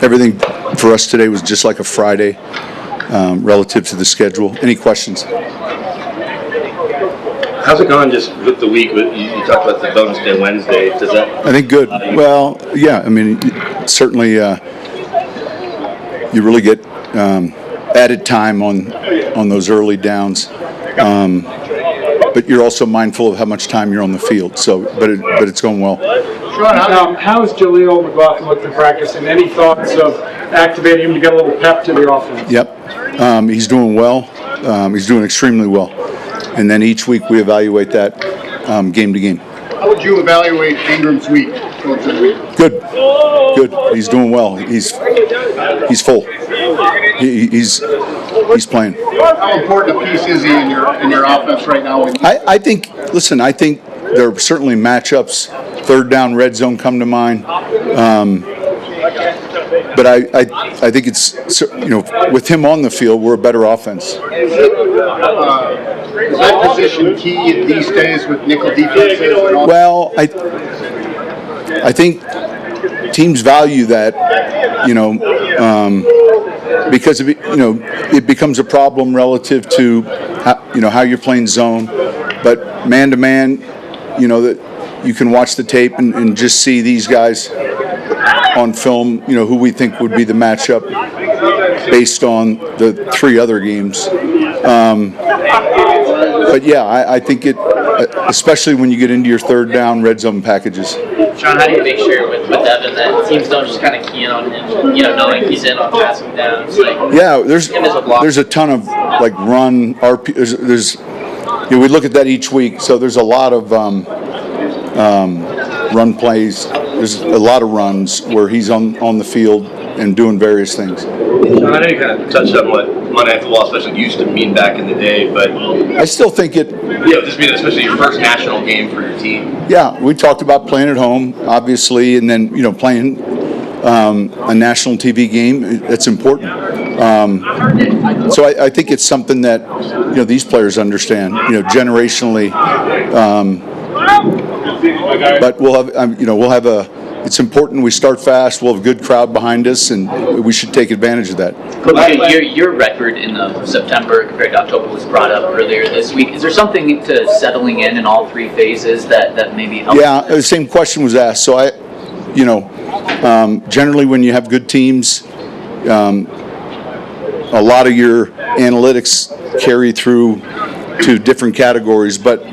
everything for us today was just like a Friday relative to the schedule. Any questions? How's it going just with the week? You talked about the bonus day Wednesday. Does that? I think good. Well, yeah. I mean, certainly you really get added time on those early downs. But you're also mindful of how much time you're on the field. So, but it's going well. Sean, how's Jaleel McLaughlin looked in practice, and any thoughts of activating him to get a little pep to the offense? Yep, he's doing well. He's doing extremely well. And then each week we evaluate that game to game. How would you evaluate Engram's week? Good. He's doing well. He's full. He's playing. How important a piece is he in your offense right now? I think there are certainly matchups. Third down, red zone come to mind. But I think it's, with him on the field, we're a better offense. Is that position key these days with nickel defenses? And all? Well, I think teams value that, because it becomes a problem relative to how you're playing zone, but man to man, that you can watch the tape and just see these guys on film, who we think would be the matchup based on the three other games. But yeah, I think it, especially when you get into your third down red zone packages. Sean, how do you make sure with Evan that teams don't just kind of key in on him, knowing he's in on passing downs? Yeah, there's a ton of run RP. There's we look at that each week, so there's a lot of run plays. There's a lot of runs where he's on the field and doing various things. I know you kind of touched on what Monday Night Football especially used to mean back in the day, but I still think it. Just being especially your first national game for your team. Yeah, we talked about playing at home, obviously, and then playing a national TV game. That's important. So I think it's something that these players understand. Generationally. But we'll have it's important we start fast. We'll have a good crowd behind us, and we should take advantage of that. Your record in September compared to October was brought up earlier this week. Is there something to settling in all three phases that maybe helps? Yeah, the same question was asked. So generally when you have good teams, a lot of your analytics carry through to different categories, but.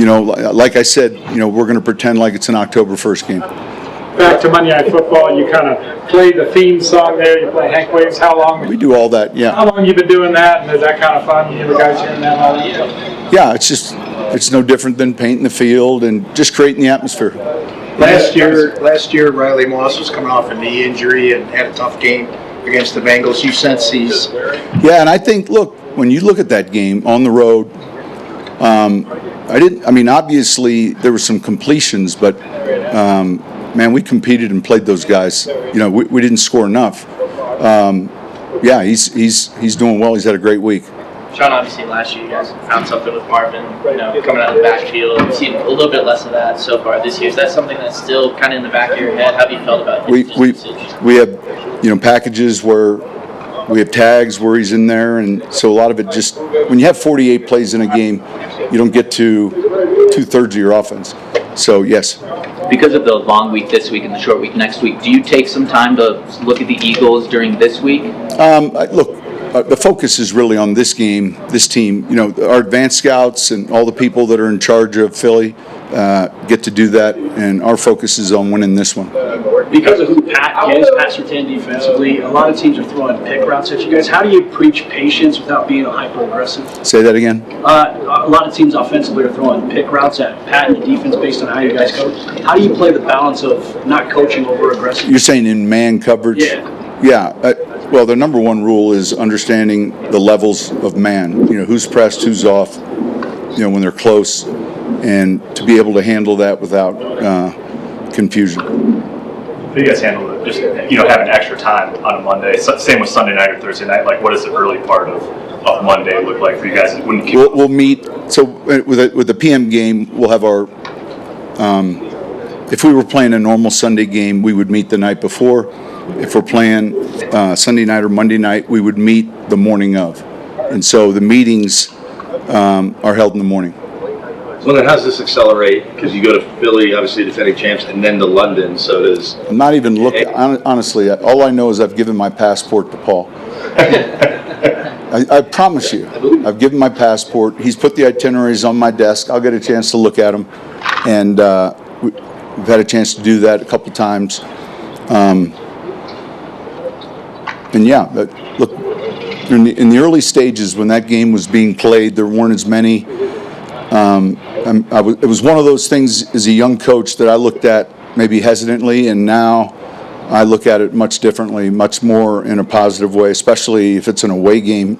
Like I said, we're going to pretend like it's an October 1st game. Back to Monday Night Football, you kind of play the theme song there. You play Hank Williams. How long? We do all that, yeah. How long have you been doing that? And is that kind of fun? You the guys hearing that all the time? Yeah, it's no different than painting the field and just creating the atmosphere. Last year, Riley Moss was coming off a knee injury and had a tough game against the Bengals. You sense he's... Yeah, and I think, when you look at that game on the road, obviously there were some completions, but man, we competed and played those guys. We didn't score enough. Yeah, he's doing well. He's had a great week. Sean, obviously last year you guys found something with Marvin, coming out of the backfield. We've seen a little bit less of that so far this year. Is that something that's still kind of in the back of your head? How have you felt about his we have packages where we have tags where he's in there, and so a lot of it just when you have 48 plays in a game, you don't get to 2/3 of your offense. So yes. Because of the long week this week and the short week next week, do you take some time to look at the Eagles during this week? The focus is really on this game, this team. Our advanced scouts and all the people that are in charge of Philly get to do that, and our focus is on winning this one. Because of who Pat is, Pat Surtain defensively, a lot of teams are throwing pick routes at you guys. How do you preach patience without being hyper-aggressive? Say that again? A lot of teams offensively are throwing pick routes at Pat and the defense based on how you guys coach. How do you play the balance of not coaching over aggressive? You're saying in man coverage? Yeah. Yeah. Well, the number one rule is understanding the levels of man. Who's pressed, who's off, when they're close, and to be able to handle that without confusion. How do you guys handle it? Just having extra time on a Monday. Same with Sunday night or Thursday night. What does the early part of Monday look like for you guys? We'll meet. So with the PM game, we'll have our if we were playing a normal Sunday game, we would meet the night before. If we're playing Sunday night or Monday night, we would meet the morning of. And so the meetings are held in the morning. So then how does this accelerate? Because you go to Philly, obviously defending champs, and then to London, so does... I'm not even looking, honestly, all I know is I've given my passport to Paul. I promise you, I've given my passport. He's put the itineraries on my desk. I'll get a chance to look at them. And we've had a chance to do that a couple times. And yeah, but look, in the early stages when that game was being played, there weren't as many. It was one of those things as a young coach that I looked at maybe hesitantly, and now I look at it much differently, much more in a positive way, especially if it's an away game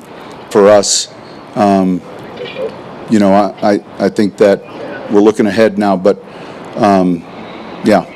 for us. I think that we're looking ahead now, but yeah,